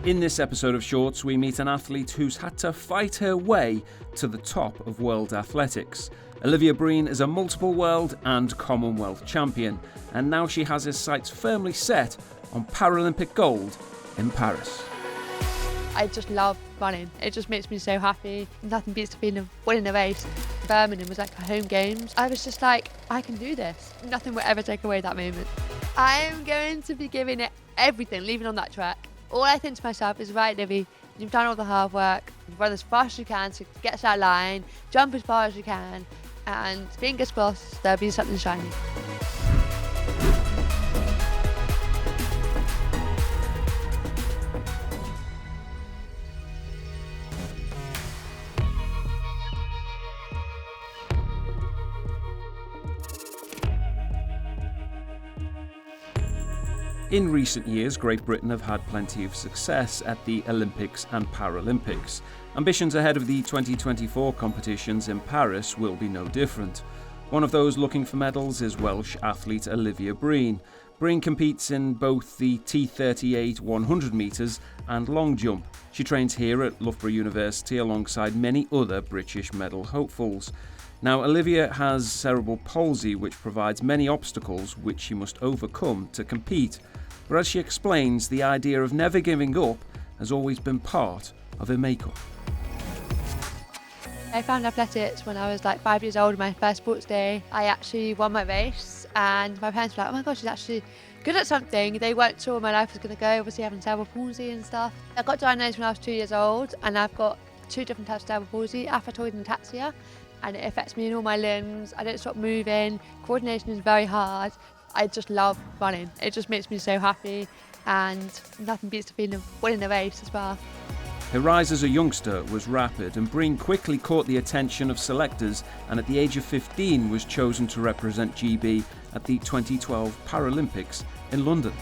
In this episode of Shorts, we meet an athlete who's had to fight her way to the top of world athletics. Olivia Breen is a multiple world and Commonwealth champion, and now she has her sights firmly set on Paralympic gold in Paris. I just love running. It just makes me so happy. Nothing beats the feeling of winning a race. Birmingham was like a home games. I was just like, I can do this. Nothing will ever take away that moment. I'm going to be giving it everything, leaving on that track. All I think to myself is, right, Livy, you've done all the hard work. Run as fast as you can to get to that line. Jump as far as you can. And fingers crossed, there'll be something shiny. In recent years, Great Britain have had plenty of success at the Olympics and Paralympics. Ambitions ahead of the 2024 competitions in Paris will be no different. One of those looking for medals is Welsh athlete Olivia Breen. Breen competes in both the T38 100 metres and long jump. She trains here at Loughborough University alongside many other British medal hopefuls. Now, Olivia has cerebral palsy, which provides many obstacles which she must overcome to compete. But as she explains, the idea of never giving up has always been part of her makeup. I found athletics when I was like 5 years old, my first sports day. I actually won my race and my parents were like, oh my gosh, she's actually good at something. They weren't sure my life was going to go, obviously having cerebral palsy and stuff. I got diagnosed when I was 2 years old and I've got 2 different types of cerebral palsy, aphatioid and ataxia, and it affects me in all my limbs. I don't stop moving, coordination is very hard. I just love running. It just makes me so happy and nothing beats the feeling of winning a race as well. Her rise as a youngster was rapid and Breen quickly caught the attention of selectors and at the age of 15 was chosen to represent GB at the 2012 Paralympics in London.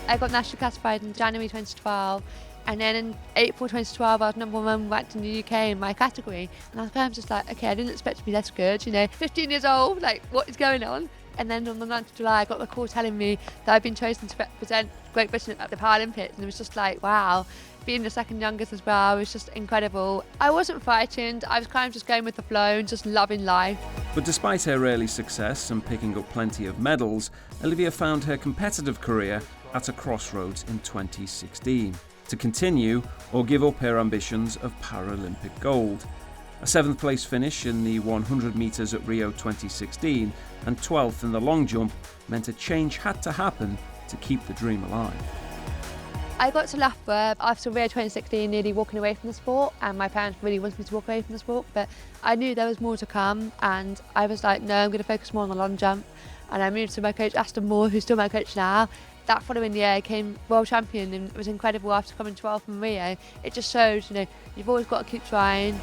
I got nationally classified in January 2012 and then in April 2012 I was #1 ranked in the UK in my category and I was kind of just like, okay, I didn't expect to be less good, 15 years old, like what is going on? And then on the 9th of July I got the call telling me that I'd been chosen to represent Great Britain at the Paralympics and it was just like, wow. Being the second youngest as well was just incredible. I wasn't frightened, I was kind of just going with the flow and just loving life. But despite her early success and picking up plenty of medals, Olivia found her competitive career at a crossroads in 2016. To continue or give up her ambitions of Paralympic gold. A 7th place finish in the 100 metres at Rio 2016 and 12th in the long jump meant a change had to happen to keep the dream alive. I got to Loughborough after Rio 2016 nearly walking away from the sport and my parents really wanted me to walk away from the sport, but I knew there was more to come and I was like, no, I'm going to focus more on the long jump, and I moved to my coach Aston Moore, who's still my coach now. That following year I came world champion and it was incredible after coming 12th from Rio. It just shows, you've always got to keep trying.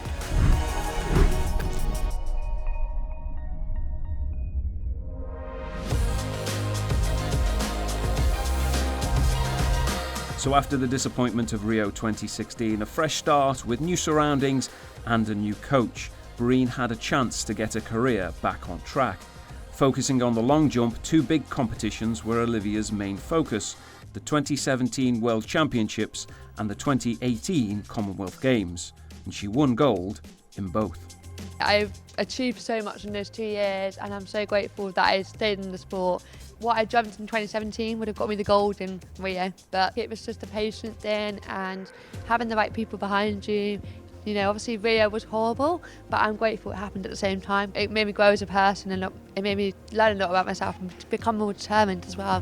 So after the disappointment of Rio 2016, a fresh start with new surroundings and a new coach, Breen had a chance to get her career back on track. Focusing on the long jump, 2 big competitions were Olivia's main focus, the 2017 World Championships and the 2018 Commonwealth Games, and she won gold in both. I've achieved so much in those 2 years and I'm so grateful that I stayed in the sport. What I jumped in 2017 would have got me the gold in Rio, but it was just a patient thing and having the right people behind you. Obviously Rio was horrible, but I'm grateful it happened at the same time. It made me grow as a person and it made me learn a lot about myself and become more determined as well.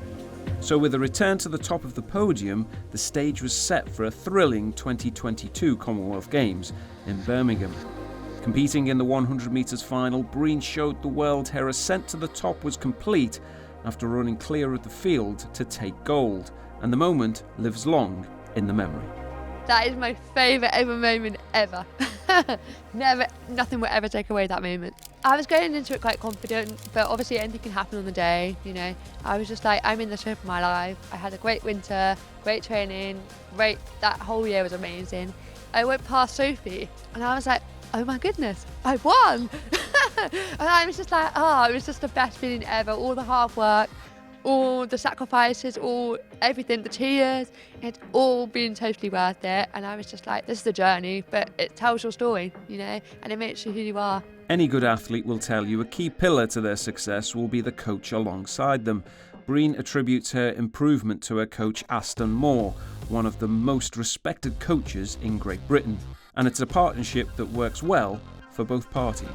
So with a return to the top of the podium, the stage was set for a thrilling 2022 Commonwealth Games in Birmingham. Competing in the 100 metres final, Breen showed the world her ascent to the top was complete after running clear of the field to take gold, and the moment lives long in the memory. That is my favourite ever moment ever. Nothing will ever take away that moment. I was going into it quite confident, but obviously anything can happen on the day, I was just like, I'm in the shape of my life. I had a great winter, great training, that whole year was amazing. I went past Sophie and I was like, oh my goodness, I won! And I was just like, it was just the best feeling ever. All the hard work, all the sacrifices, all everything, the tears, it's all been totally worth it. And I was just like, this is the journey, but it tells your story, you know, and it makes you who you are. Any good athlete will tell you a key pillar to their success will be the coach alongside them. Breen attributes her improvement to her coach Aston Moore, one of the most respected coaches in Great Britain. And it's a partnership that works well for both parties.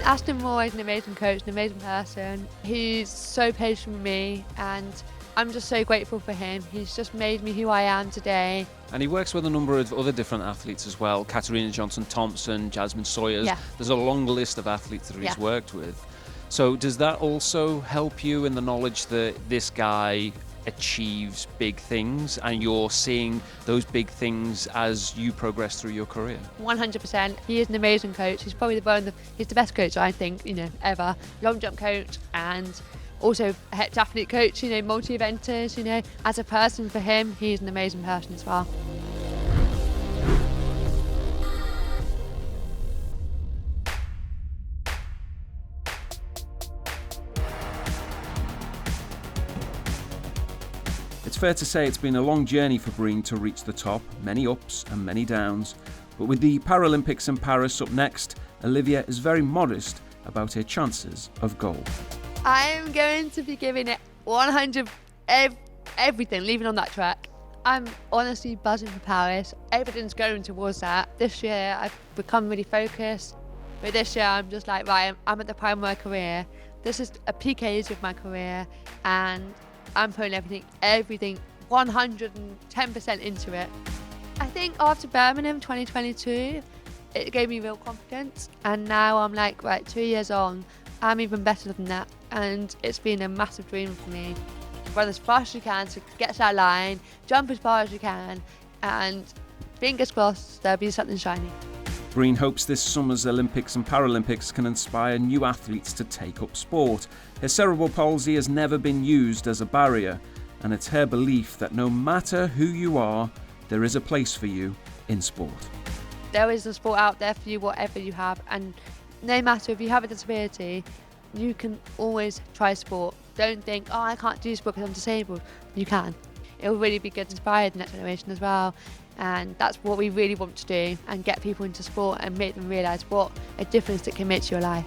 Aston Moore is an amazing coach, an amazing person. He's so patient with me and I'm just so grateful for him. He's just made me who I am today. And he works with a number of other different athletes as well. Katarina Johnson-Thompson, Jasmine Sawyers. Yeah. There's a long list of athletes that he's worked with. So does that also help you in the knowledge that this guy achieves big things and you're seeing those big things as you progress through your career? 100%. He is an amazing coach. He's probably he's the best coach, I think, you know, ever. Long jump coach and also a heptathlete coach, you know, multi-eventers, you know. As a person, for him, he's an amazing person as well. It's fair to say it's been a long journey for Breen to reach the top, many ups and many downs. But with the Paralympics in Paris up next, Olivia is very modest about her chances of gold. I'm going to be giving it 100 everything, leaving on that track. I'm honestly buzzing for Paris. Everything's going towards that. This year I've become really focused, but this year I'm just like, right, I'm at the prime of my career. This is a peak age of my career and I'm putting everything 110% into it. I think after Birmingham 2022, it gave me real confidence. And now I'm like, right, 2 years on, I'm even better than that. And it's been a massive dream for me. Run as fast as you can to get to that line, jump as far as you can, and fingers crossed there'll be something shiny. Breen hopes this summer's Olympics and Paralympics can inspire new athletes to take up sport. Her cerebral palsy has never been used as a barrier, and it's her belief that no matter who you are, there is a place for you in sport. There is a sport out there for you, whatever you have, and no matter if you have a disability, you can always try sport. Don't think, oh, I can't do sport because I'm disabled. You can. It'll really be good to inspire the next generation as well. And that's what we really want to do, and get people into sport and make them realise what a difference it can make to your life.